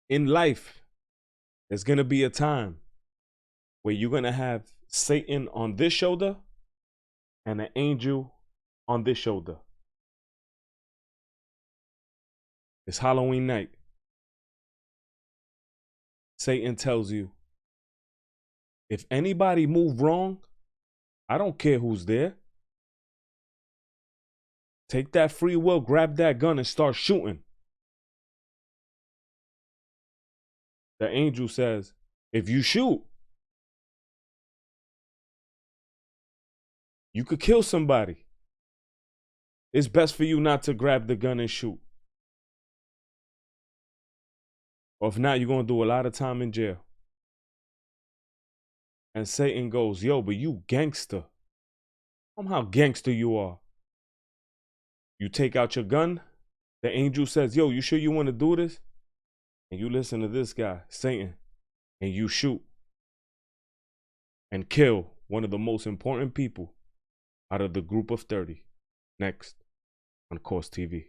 In life, there's going to be a time where you're going to have Satan on this shoulder and an angel on this shoulder. It's Halloween night. Satan tells you, if anybody move wrong, I don't care who's there. Take that free will, grab that gun, and start shooting. The angel says, if you shoot, you could kill somebody. It's best for you not to grab the gun and shoot. Or if not, you're going to do a lot of time in jail. And Satan goes, yo, but you gangster. How gangster you are. You take out your gun. The angel says, yo, you sure you want to do this? And you listen to this guy, Satan, and you shoot and kill one of the most important people out of the group of 30. Next on Course TV.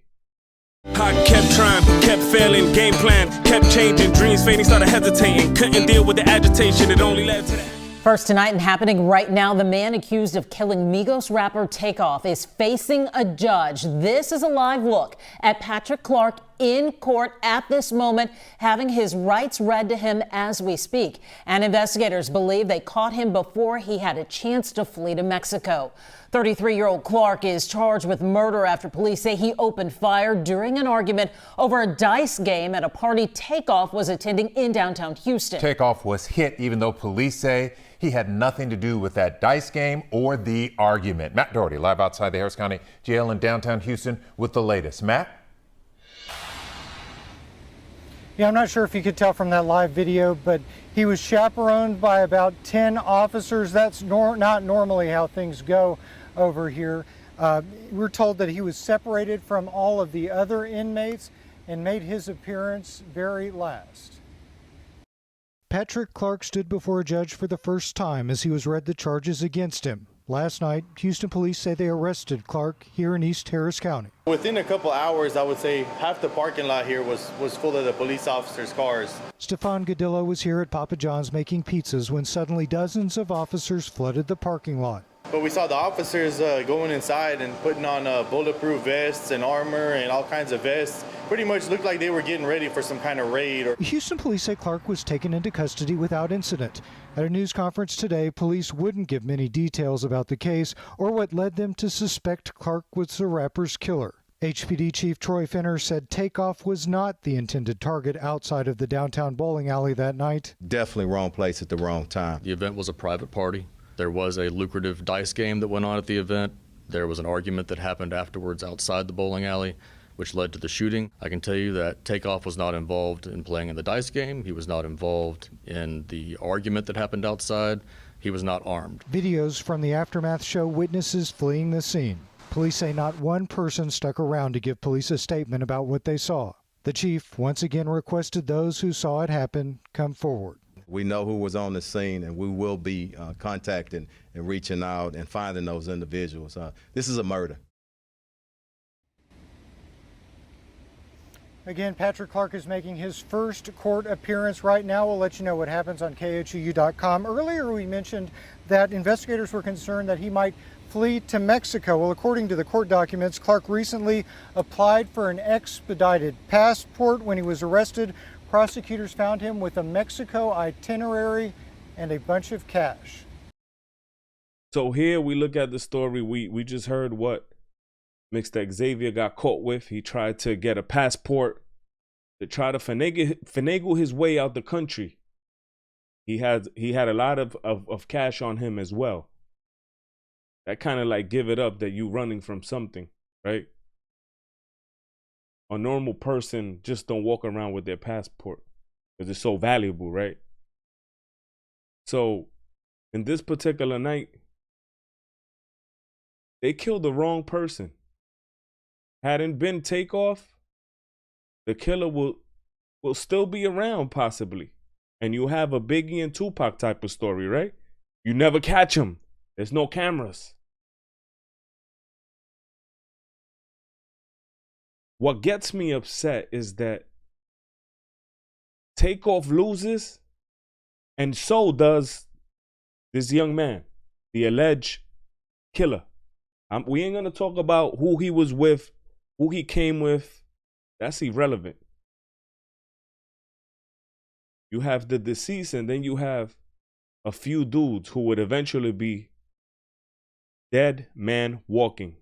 I kept trying, kept failing, game plan, kept changing, dreams fading, started hesitating, couldn't deal with the agitation, it only led to that. First tonight and happening right now, the man accused of killing Migos rapper Takeoff is facing a judge. This is a live look at Patrick Clark in court at this moment, having his rights read to him as we speak. And investigators believe they caught him before he had a chance to flee to Mexico. 33-year-old Clark is charged with murder after police say he opened fire during an argument over a dice game at a party Takeoff was attending in downtown Houston. Takeoff was hit even though police say he had nothing to do with that dice game or the argument. Matt Doherty live outside the Harris County Jail in downtown Houston with the latest. Matt? Yeah, I'm not sure if you could tell from that live video, but he was chaperoned by about 10 officers. That's not normally how things go over here. We're told that he was separated from all of the other inmates and made his appearance very last. Patrick Clark stood before a judge for the first time as he was read the charges against him. Last night, Houston police say they arrested Clark here in East Harris County. Within a couple hours, I would say half the parking lot here was full of the police officers' cars. Stefan Godillo was here at Papa John's making pizzas when suddenly dozens of officers flooded the parking lot. But we saw the officers going inside and putting on bulletproof vests and armor and all kinds of vests. Pretty much looked like they were getting ready for some kind of raid. Houston police say Clark was taken into custody without incident. At a news conference today, police wouldn't give many details about the case or what led them to suspect Clark was the rapper's killer. HPD Chief Troy Finner said Takeoff was not the intended target outside of the downtown bowling alley that night. Definitely wrong place at the wrong time. The event was a private party. There was a lucrative dice game that went on at the event. There was an argument that happened afterwards outside the bowling alley, which led to the shooting. I can tell you that Takeoff was not involved in playing in the dice game. He was not involved in the argument that happened outside. He was not armed. Videos from the aftermath show witnesses fleeing the scene. Police say not one person stuck around to give police a statement about what they saw. The chief once again requested those who saw it happen come forward. We know who was on the scene, and we will be contacting and reaching out and finding those individuals. This is a murder. Again, Patrick Clark is making his first court appearance right now. We'll let you know what happens on KHOU.com. Earlier we mentioned that investigators were concerned that he might flee to Mexico. Well, according to the court documents, Clark recently applied for an expedited passport. When he was arrested, prosecutors found him with a Mexico itinerary and a bunch of cash. So here we look at the story. We just heard what Mr. Xavier got caught with. He tried to get a passport to try to finagle his way out the country. He had a lot of cash on him as well. That kind of like give it up that you running from something, right? A normal person just don't walk around with their passport because it's so valuable, right? So in this particular night, they killed the wrong person. Hadn't been Takeoff, the killer will still be around possibly. And you have a Biggie and Tupac type of story, right? You never catch him. There's no cameras. What gets me upset is that Takeoff loses, and so does this young man, the alleged killer. We ain't gonna talk about who he was with, who he came with. That's irrelevant. You have the deceased, and then you have a few dudes who would eventually be dead man walking.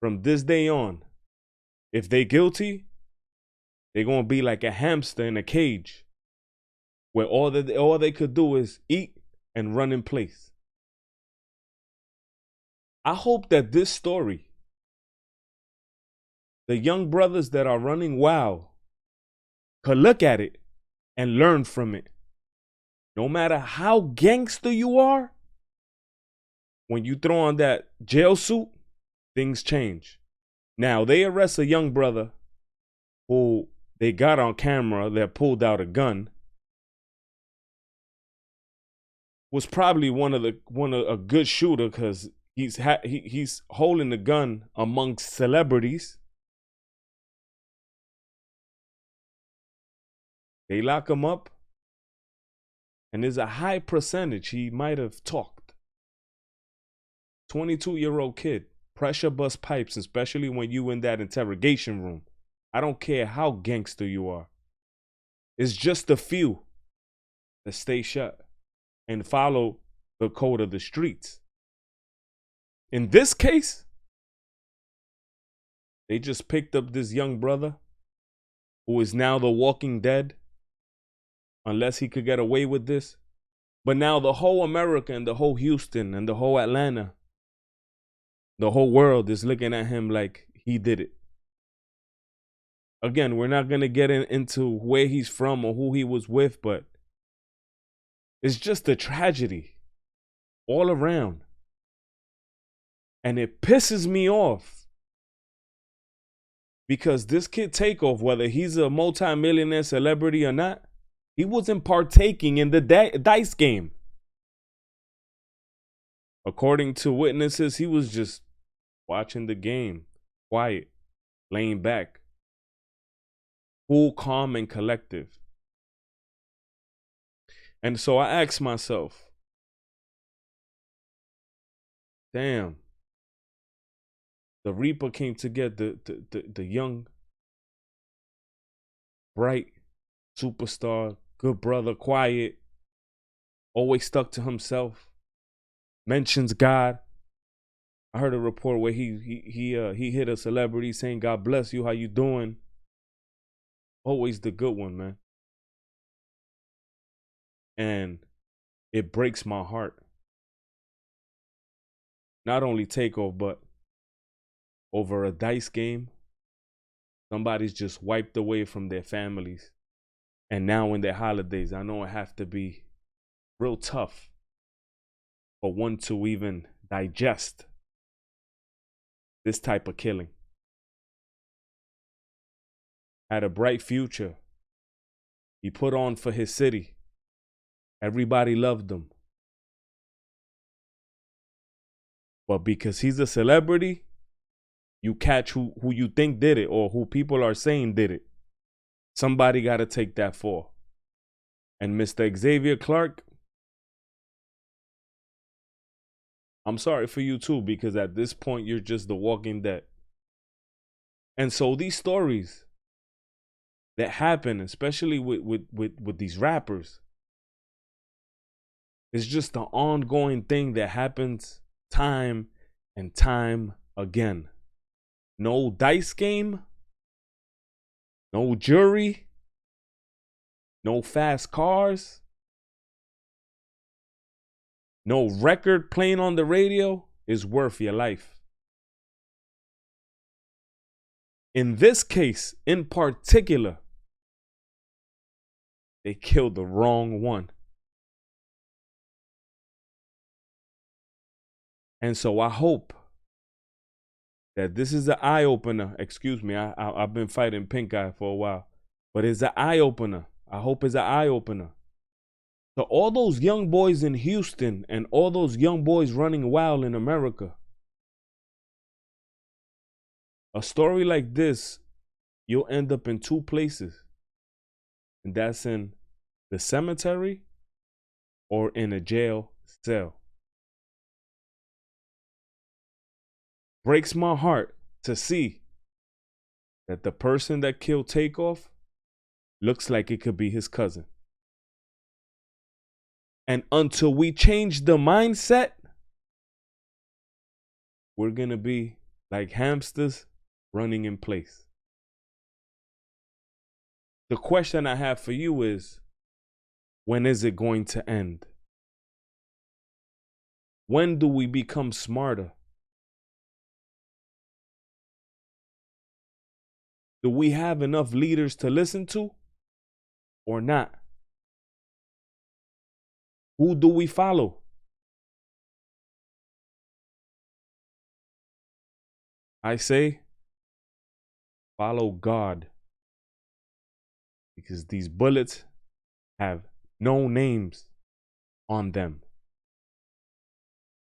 From this day on, if they guilty, they're gonna be like a hamster in a cage, where all they could do is eat and run in place. I hope that this story, the young brothers that are running wild, could look at it and learn from it. No matter how gangster you are, when you throw on that jail suit, things change. Now, they arrest a young brother who they got on camera that pulled out a gun. Was probably a good shooter, because he's holding the gun amongst celebrities. They lock him up, and there's a high percentage he might have talked. 22-year-old kid, pressure bust pipes, especially when you in that interrogation room. I don't care how gangster you are. It's just a few that stay shut and follow the code of the streets. In this case, they just picked up this young brother who is now the walking dead, unless he could get away with this. But now the whole America and the whole Houston and the whole Atlanta, the whole world is looking at him like he did it. Again, we're not going to get into where he's from or who he was with, but it's just a tragedy all around. And it pisses me off because this kid Takeoff, whether he's a multi-millionaire celebrity or not, he wasn't partaking in the dice game. According to witnesses, he was just watching the game, quiet, laying back, cool, calm, and collective. And so I asked myself, damn, the Reaper came to get the young, bright, superstar, good brother, quiet, always stuck to himself, mentions God. I heard a report where he hit a celebrity saying, "God bless you, how you doing?" Always the good one, man. And it breaks my heart. Not only Takeoff, but over a dice game, somebody's just wiped away from their families. And now in their holidays, I know it have to be real tough for one to even digest this type of killing. Had a bright future. He put on for his city. Everybody loved him. But because he's a celebrity, you catch who you think did it or who people are saying did it. Somebody got to take that fall. And Mr. Xavier Clark, I'm sorry for you too, because at this point, you're just the walking dead. And so these stories that happen, especially with these rappers, it's just an ongoing thing that happens time and time again. No dice game, no jury, no fast cars, no record playing on the radio is worth your life. In this case, in particular, they killed the wrong one. And so I hope that this is an eye-opener. Excuse me, I've been fighting pink eye for a while. But it's an eye-opener. I hope it's an eye-opener. So all those young boys in Houston and all those young boys running wild in America. A story like this, you'll end up in two places. and that's in the cemetery or in a jail cell. Breaks my heart to see that the person that killed Takeoff looks like it could be his cousin. And until we change the mindset, we're going to be like hamsters running in place. The question I have for you is, when is it going to end? When do we become smarter? Do we have enough leaders to listen to or not? Who do we follow? I say, follow God. Because these bullets have no names on them.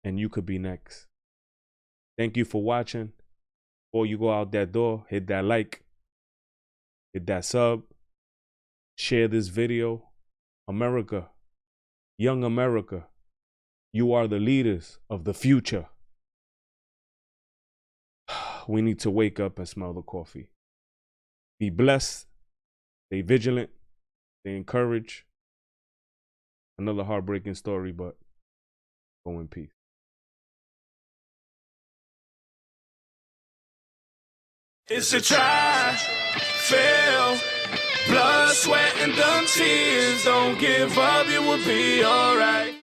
And you could be next. Thank you for watching. Before you go out that door, hit that like, hit that sub, share this video. America, young America, you are the leaders of the future. We need to wake up and smell the coffee. Be blessed. Stay vigilant. Stay encouraged. Another heartbreaking story, but go in peace. It's a try, fail, blood, sweat, and dumb tears. Don't give up, you will be alright.